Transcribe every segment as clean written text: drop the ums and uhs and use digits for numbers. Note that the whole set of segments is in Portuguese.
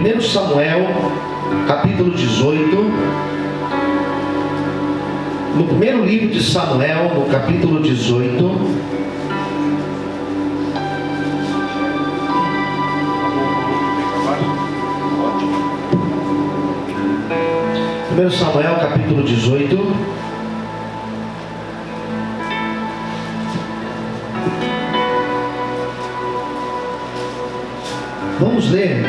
1 Samuel, capítulo 18. No primeiro livro de Samuel, no capítulo 18. 1 Samuel, capítulo 18. Vamos ler.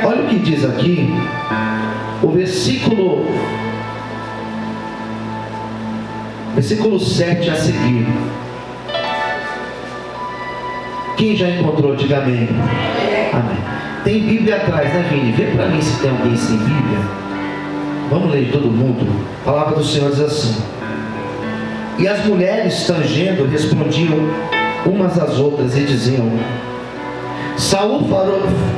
Olha o que diz aqui, o versículo 7 a seguir. Quem já encontrou, diga amém. Amém. Tem Bíblia atrás, né, Vini? Vê para mim se tem alguém sem Bíblia. Vamos ler todo mundo. A palavra do Senhor diz assim: e as mulheres, tangendo, respondiam umas às outras e diziam: Saul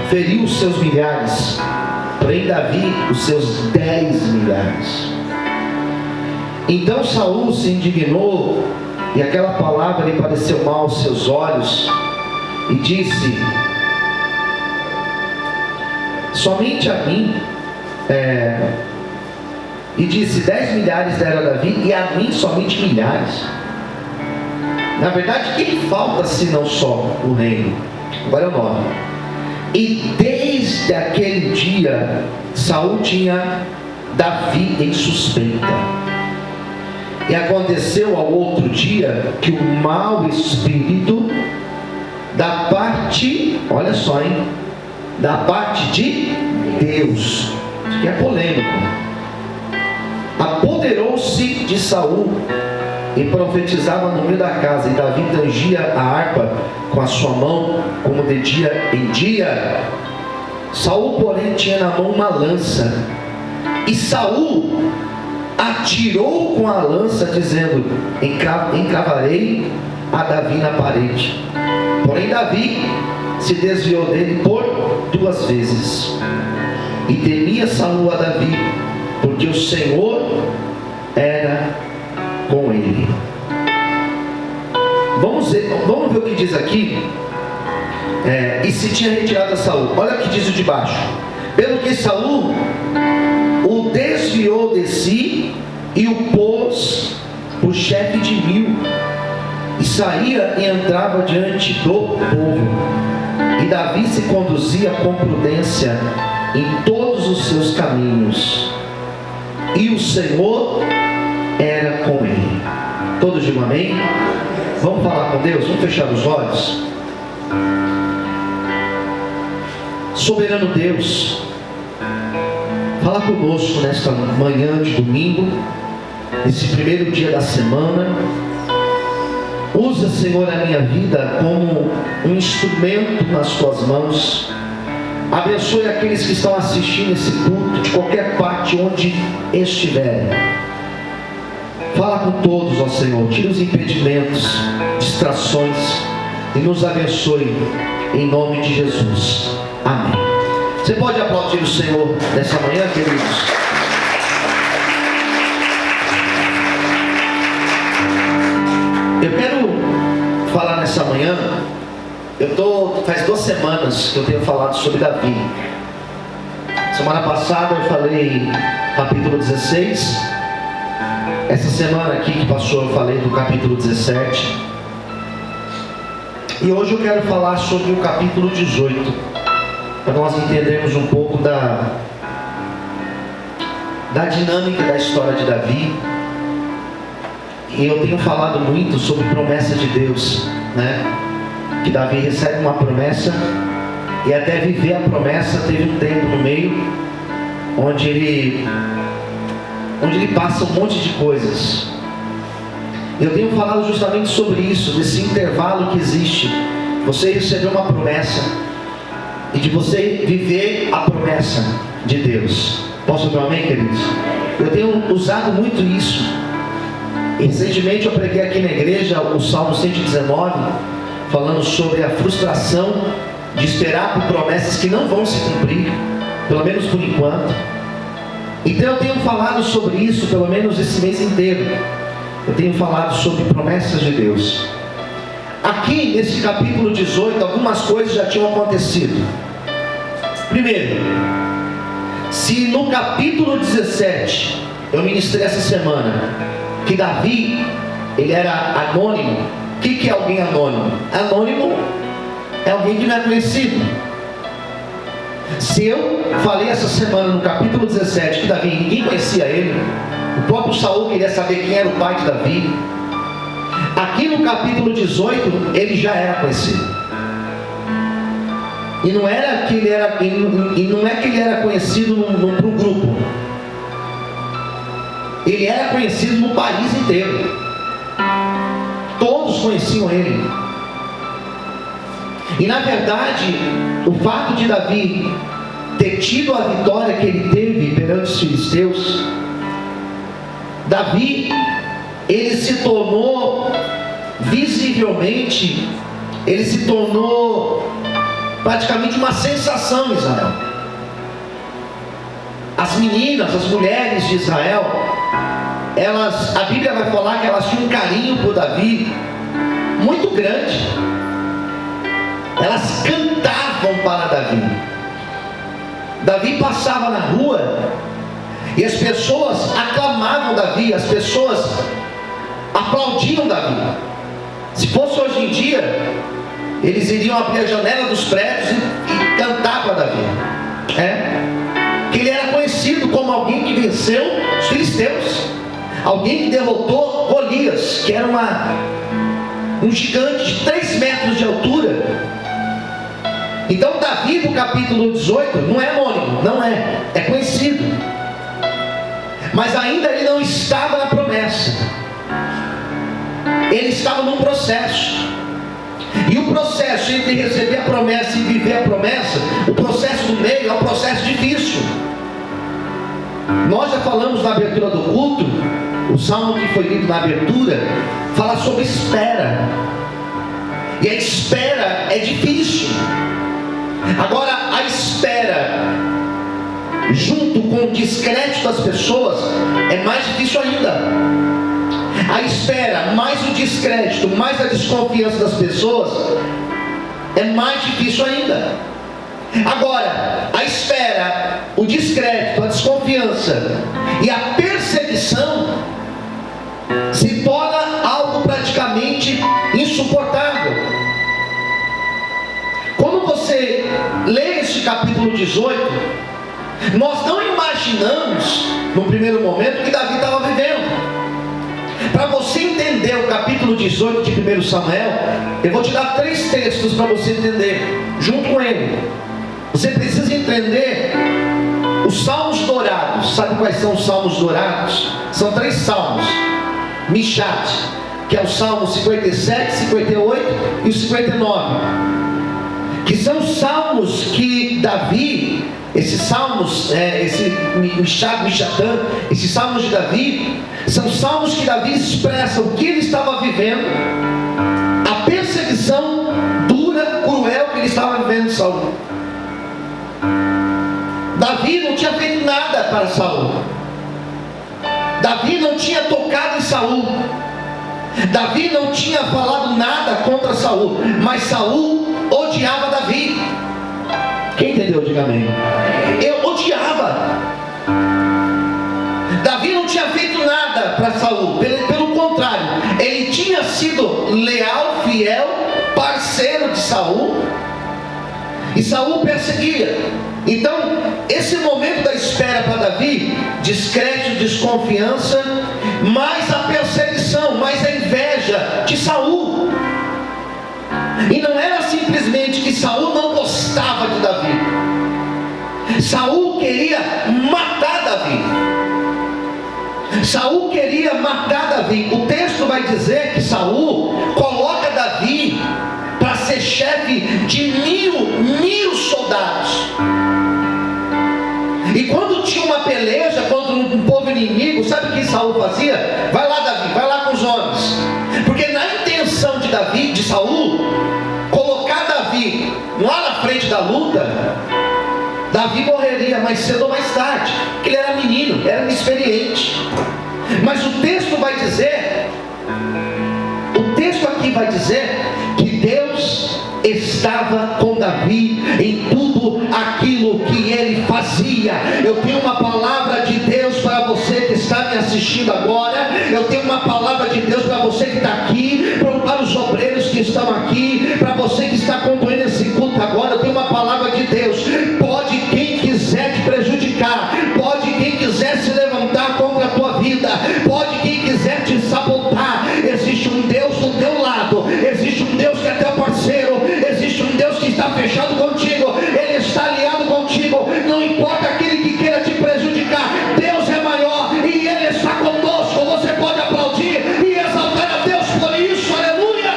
feriu os seus milhares, porém Davi os seus 10 milhares. Então Saul se indignou, e aquela palavra lhe pareceu mal aos seus olhos, e disse: somente a mim, e disse: 10 milhares dera a Davi, e a mim somente milhares. Na verdade, quem falta senão só o reino? Agora é o 9. E desde aquele dia Saul tinha Davi em suspeita. E aconteceu ao outro dia que o mau espírito da parte, olha só, hein, da parte de Deus, isso aqui é polêmico, apoderou-se de Saul e profetizava no meio da casa, e Davi tangia a harpa com a sua mão, como de dia em dia. Saul, porém, tinha na mão uma lança, e Saul atirou com a lança, dizendo: encravarei a Davi na parede. Porém Davi se desviou dele por 2 vezes. E temia Saul a Davi, porque o Senhor era com ele. Vamos ver o que diz aqui. E se tinha retirado a Saul. Olha o que diz o de baixo: pelo que Saul o desviou de si e o pôs por chefe de 1000, e saía e entrava diante do povo. E Davi se conduzia com prudência em todos os seus caminhos, e o Senhor era com ele. Todos digam amém. Vamos falar com Deus? Vamos fechar os olhos. Soberano Deus, fala conosco nesta manhã de domingo, nesse primeiro dia da semana. Usa, Senhor, a minha vida como um instrumento nas tuas mãos. Abençoe aqueles que estão assistindo esse culto, de qualquer parte onde estiverem. Fala com todos, ó Senhor. Tira os impedimentos, distrações, e nos abençoe em nome de Jesus. Amém. Você pode aplaudir o Senhor nessa manhã, queridos? Eu quero falar nessa manhã. Faz 2 semanas que eu tenho falado sobre Davi. Semana passada eu falei capítulo 16. Essa semana aqui que passou eu falei do capítulo 17. E hoje eu quero falar sobre o capítulo 18, para nós entendermos um pouco da dinâmica da história de Davi. E eu tenho falado muito sobre promessa de Deus, né? Que Davi recebe uma promessa, e até viver a promessa teve um tempo no meio, onde ele passa um monte de coisas. Eu tenho falado justamente sobre isso, desse intervalo que existe. Você recebeu uma promessa, e de você viver a promessa de Deus. Posso ouvir um amém, queridos? Eu tenho usado muito isso. Recentemente eu preguei aqui na igreja o Salmo 119, falando sobre a frustração de esperar por promessas que não vão se cumprir, pelo menos por enquanto. Então eu tenho falado sobre isso pelo menos esse mês inteiro. eu tenho falado sobre promessas de Deus. Aqui nesse capítulo 18, algumas coisas já tinham acontecido. Primeiro, se no capítulo 17, eu ministrei essa semana, que Davi, ele era anônimo. O que é alguém anônimo? Anônimo é alguém que não é conhecido. Se eu falei essa semana no capítulo 17 que Davi, ninguém conhecia ele, o próprio Saul queria saber quem era o pai de Davi, aqui no capítulo 18 ele já era conhecido. E não era que ele era, e não é que ele era conhecido para um grupo. Ele era conhecido no país inteiro. Todos conheciam ele. E na verdade, o fato de Davi ter tido a vitória que ele teve perante os filisteus, Davi, ele se tornou visivelmente, ele se tornou praticamente uma sensação em Israel. As meninas, as mulheres de Israel, a Bíblia vai falar que elas tinham um carinho por Davi muito grande. Elas cantavam para Davi. Davi passava na rua e as pessoas aclamavam Davi, as pessoas aplaudiam Davi. Se fosse hoje em dia, eles iriam abrir a janela dos prédios e cantar para Davi. Que ele era conhecido como alguém que venceu os filisteus, alguém que derrotou Golias, que era um gigante de 3 metros de altura. Então Davi, no capítulo 18, não é anônimo, não é conhecido. Mas ainda ele não estava na promessa. Ele estava num processo. E o processo entre receber a promessa e viver a promessa, o processo do meio é um processo difícil. Nós já falamos na abertura do culto, o salmo que foi lido na abertura fala sobre espera. E a espera é difícil. Agora, a espera junto com o descrédito das pessoas é mais difícil ainda. A espera, mais o descrédito, mais a desconfiança das pessoas é mais difícil ainda. Agora, a espera, o descrédito, a desconfiança e a perseguição se torna algo praticamente insuportável. Quando você lê este capítulo 18, nós não imaginamos no primeiro momento o que Davi estava vivendo. Para você entender o capítulo 18 de 1 Samuel, eu vou te dar 3 textos para você entender, junto com ele. Você precisa entender os salmos dourados. Sabe quais são os salmos dourados? São 3 salmos. Mishat, que é o salmo 57, 58 e o 59, que são salmos que Davi, esses salmos, esse Mishat, Mishatã, esses salmos de Davi, são salmos que Davi expressa o que ele estava vivendo, a perseguição dura, cruel que ele estava vivendo de Saul. Davi não tinha feito nada para Saul. Davi não tinha tocado em Saul. Davi não tinha falado nada contra Saul, mas Saul odiava Davi. Quem entendeu? Diga amém. Eu odiava. Davi não tinha feito nada para Saul, pelo contrário, ele tinha sido leal, fiel, parceiro de Saul, e Saul perseguia. Então, esse momento da espera para Davi, descrédito, desconfiança, mais a perseguição, mais a inveja de Saul. E não era simplesmente que Saul não gostava de Davi. Saul queria matar Davi. Saul queria matar Davi. O texto vai dizer que Saul coloca Davi para ser chefe de mil soldados. E quando tinha uma peleja contra um povo inimigo, sabe o que Saul fazia? Vai lá, Davi, vai lá com os homens. Porque na intenção de Davi, de Saul, colocar Davi lá na frente da luta, Davi morreria mais cedo ou mais tarde, porque ele era menino, era inexperiente. Mas o texto vai dizer vai dizer que Deus estava com Davi em tudo aquilo que ele fazia. Eu tenho uma palavra de Deus para você que está me assistindo agora. Eu tenho uma palavra de Deus para você que está aqui, para os obreiros que estão aqui, para você que está acompanhando esse culto agora. Eu tenho uma palavra de Deus. Pode quem quiser te prejudicar, pode quem quiser se levantar contra a tua vida, pode quem quiser te sabotar. Existe um Deus do teu lado, existe um Deus que é teu parceiro, existe um Deus que está fechado contigo, Ele está aliado contigo. Não importa aquele que queira te prejudicar, Deus é maior e Ele está conosco. Você pode aplaudir e exaltar a Deus por isso. Aleluia,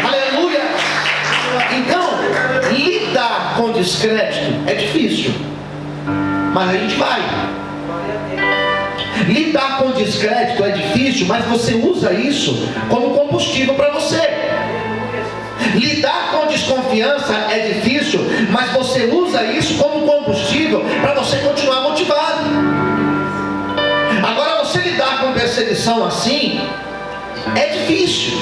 aleluia. Então, lidar com descrédito é difícil, mas a gente vai. Lidar com descrédito é difícil, mas você usa isso como combustível para você. Lidar com desconfiança é difícil, mas você usa isso como combustível para você continuar motivado. Agora, você lidar com perseguição assim é difícil.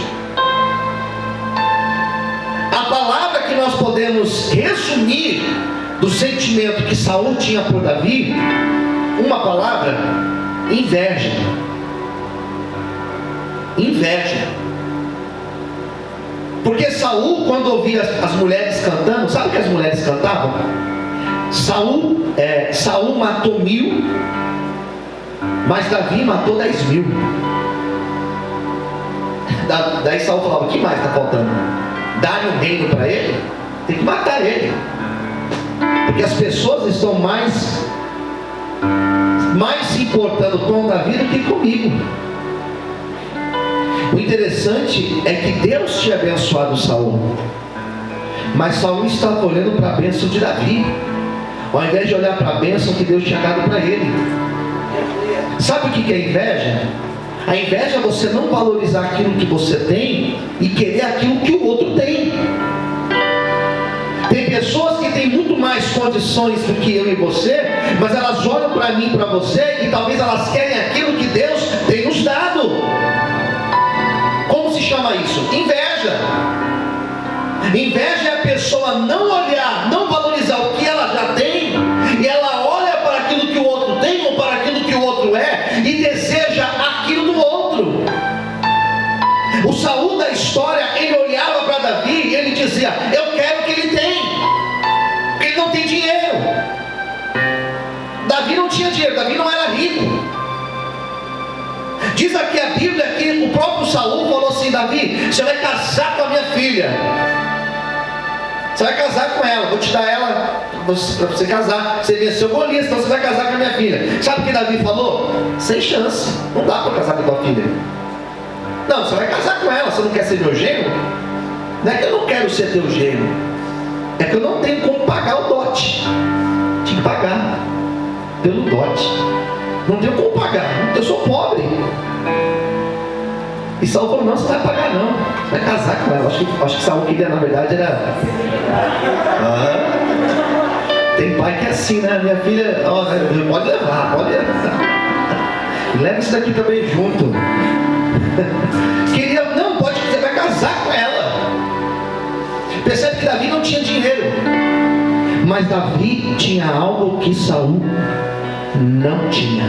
A palavra que nós podemos resumir do sentimento que Saul tinha por Davi, uma palavra: inveja. Inveja. Porque Saul, quando ouvia as mulheres cantando, sabe o que as mulheres cantavam? Saul matou 1000, mas Davi matou 10.000. Daí Saul falava: o que mais está faltando? Dar um reino para ele? Tem que matar ele, porque as pessoas estão mais se importando com Davi do que comigo. O interessante é que Deus tinha abençoado Saul, mas Saul estava olhando para a bênção de Davi, ao invés de olhar para a bênção que Deus tinha dado para ele. Sabe o que é inveja? A inveja é você não valorizar aquilo que você tem e querer aquilo que o outro tem. Tem pessoas que têm muito mais condições do que eu e você, mas elas olham para mim e para você e talvez elas querem aquilo que Deus tem nos dado. Como se chama isso? Inveja. Inveja é a pessoa não olhar, não valorizar o que ela já tem, e ela olha para aquilo que o outro tem ou para aquilo que o outro é e deseja aquilo do outro. O Saul da história, ele olhava para Davi e ele dizia: eu quero o que ele tem, porque ele não tem dinheiro. Davi não tinha dinheiro, Davi não era rico. Diz aqui a Bíblia que o próprio Saul falou assim: Davi, você vai casar com a minha filha, você vai casar com ela, vou te dar ela para você casar. Você venceu Golias, então você vai casar com a minha filha. Sabe o que Davi falou? Sem chance, não dá para casar com a tua filha. Não, você vai casar com ela, você não quer ser meu genro? Não é que eu não quero ser teu genro, é que eu não tenho como pagar o dote. Tinha que pagar pelo dote, não tenho como pagar, eu sou pobre. E Saul falou: não, você vai pagar não, você vai casar com ela. Acho que Saul queria, na verdade, era... tem pai que é assim, né? Minha filha, pode levar. Leva isso daqui também junto. Queria, não, pode, você vai casar com ela. Percebe que Davi não tinha dinheiro, mas Davi tinha algo que Saul não tinha.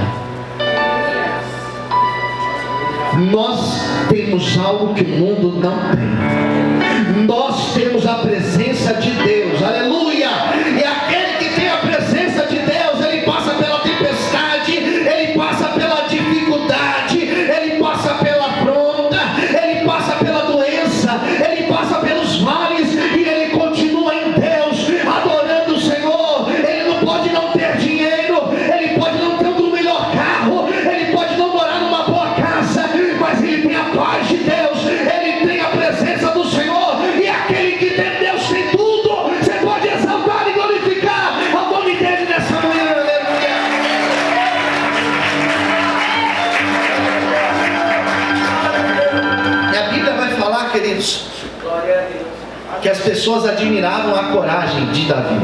Nós temos algo que o mundo não tem. Nós temos a presença de Deus, aleluia. E aquele que tem a presença de Deus, ele passa pela tempestade, ele passa pela dificuldade, ele passa pela afronta, ele passa pela doença, ele passa pelos males, e ele continua em Deus, adorando o Senhor. Ele não pode não ter dinheiro, ele pode não ter o melhor carro, ele pode não morar numa boa casa, mas ele tem a paz de Deus, ele tem a presença do Senhor. E aquele que tem Deus tem tudo. Você pode exaltar e glorificar o nome dele nessa manhã, aleluia. E a Bíblia vai falar, queridos, que as pessoas admiravam a coragem de Davi,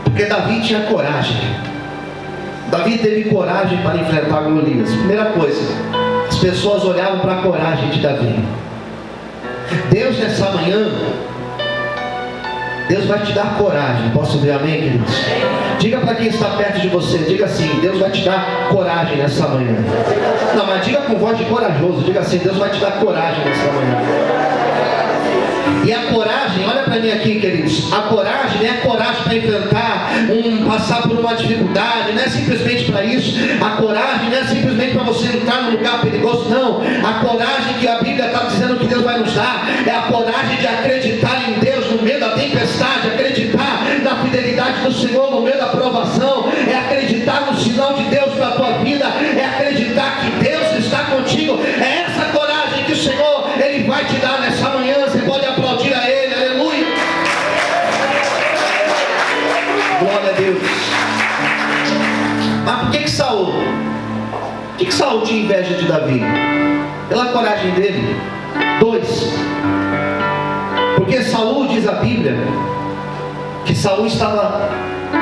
porque Davi tinha coragem. Davi teve coragem para enfrentar Golias. Primeira coisa, as pessoas olhavam para a coragem de Davi. Deus, nessa manhã, Deus vai te dar coragem. Posso ver amém, queridos? Diga para quem está perto de você, diga assim: Deus vai te dar coragem nessa manhã. Não, mas diga com voz de corajoso, diga assim: Deus vai te dar coragem nessa manhã. E a coragem, olha para mim aqui, queridos, a coragem não é coragem para enfrentar, passar por uma dificuldade, não é simplesmente para isso. A coragem não é simplesmente para você entrar num lugar perigoso, não. A coragem que a Bíblia está dizendo que Deus vai nos dar, é a coragem de acreditar em Deus no meio da tempestade, acreditar na fidelidade do Senhor no meio da provação, é acreditar no sinal de Deus para a tua vida, é acreditar que Deus está contigo. É essa coragem que o Senhor, Ele vai te dar nessa manhã. Você pode aplaudir a Ele, aleluia. Glória a Deus. Mas por que Saul? Por que Saul tinha inveja de Davi? Pela coragem dele. 2. Porque Saul, diz a Bíblia, que Saul estava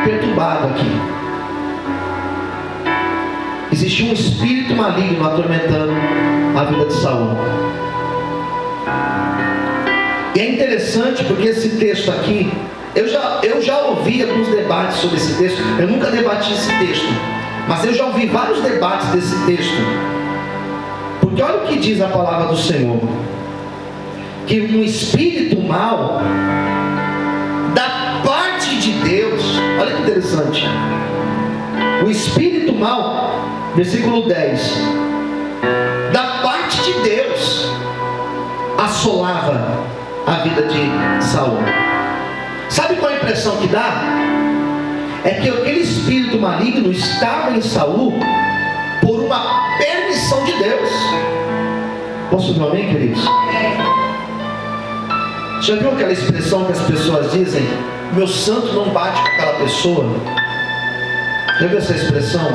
perturbado aqui. Existia um espírito maligno atormentando a vida de Saul. E é interessante porque esse texto aqui, eu já ouvi alguns debates sobre esse texto. Eu nunca debati esse texto, mas eu já ouvi vários debates desse texto. Porque olha o que diz a palavra do Senhor: que um espírito mau da parte de Deus, olha que interessante, o espírito mau, versículo 10, da parte de Deus assolava a vida de Saul. Sabe qual a impressão que dá? É que aquele espírito maligno estava em Saul por uma permissão de Deus. Posso ver um amém, queridos? Já viu aquela expressão que as pessoas dizem: meu santo não bate com aquela pessoa? Já viu essa expressão?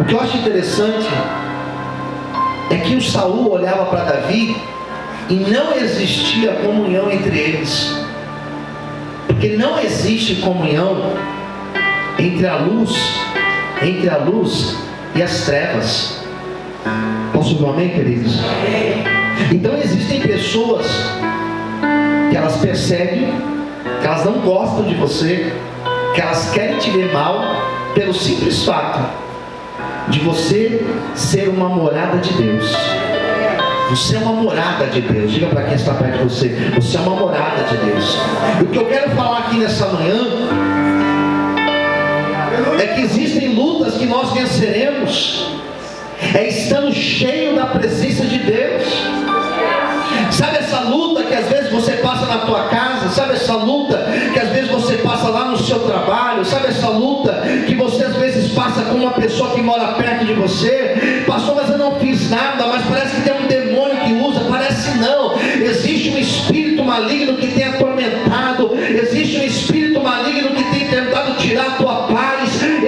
O que eu acho interessante é que o Saul olhava para Davi e não existia comunhão entre eles. Porque não existe comunhão entre a luz e as trevas. Posso ver um amém, queridos? Então existem pessoas que elas perseguem, que elas não gostam de você, que elas querem te ver mal, pelo simples fato de você ser uma morada de Deus. Você é uma morada de Deus. Diga para quem está perto de você: você é uma morada de Deus. E o que eu quero falar aqui nessa manhã é que existem lutas que nós venceremos estando cheio da presença de Deus. Sabe essa luta que às vezes você passa na tua casa? Sabe essa luta que às vezes você passa lá no seu trabalho? Sabe essa luta que você às vezes passa com uma pessoa que mora perto de você? Pastor, mas eu não fiz nada, mas parece que tem um demônio que usa. Parece não. Existe um espírito maligno que